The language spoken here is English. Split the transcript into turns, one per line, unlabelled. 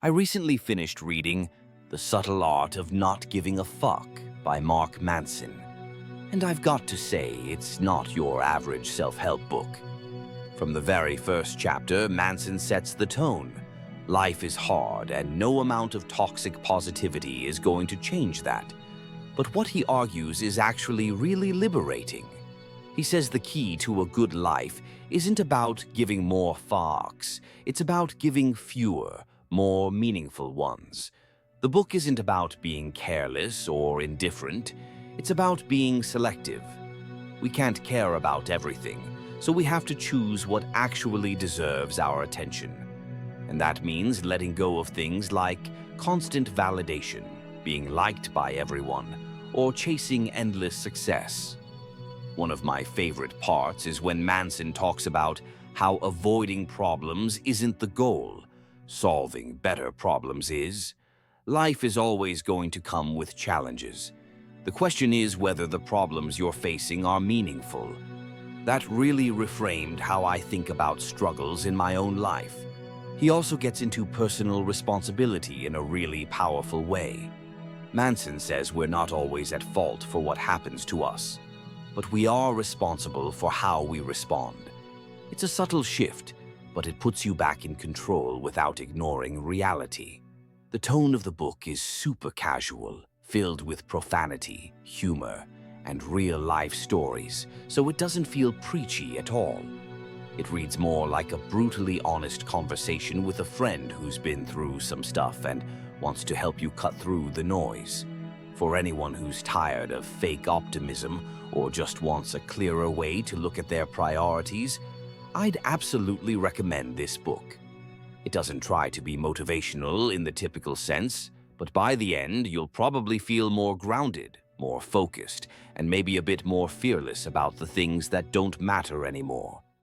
I recently finished reading The Subtle Art of Not Giving a Fuck by Mark Manson, and I've got to say, it's not your average self-help book. From the very first chapter, Manson sets the tone. Life is hard, and no amount of toxic positivity is going to change that. But what he argues is actually really liberating. He says the key to a good life isn't about giving more fucks, it's about giving fewer, more meaningful ones. The book isn't about being careless or indifferent, it's about being selective. We can't care about everything, so we have to choose what actually deserves our attention. And that means letting go of things like constant validation, being liked by everyone, or chasing endless success. One of my favorite parts is when Manson talks about how avoiding problems isn't the goal. Solving better problems is. Life is always going to come with challenges. The question is whether the problems you're facing are meaningful. That really reframed how I think about struggles in my own life. He also gets into personal responsibility in a really powerful way. Manson says we're not always at fault for what happens to us, but we are responsible for how we respond. It's a subtle shift, but it puts you back in control without ignoring reality. The tone of the book is super casual, filled with profanity, humor, and real-life stories, so it doesn't feel preachy at all. It reads more like a brutally honest conversation with a friend who's been through some stuff and wants to help you cut through the noise. For anyone who's tired of fake optimism or just wants a clearer way to look at their priorities, I'd absolutely recommend this book. It doesn't try to be motivational in the typical sense, but by the end, you'll probably feel more grounded, more focused, and maybe a bit more fearless about the things that don't matter anymore.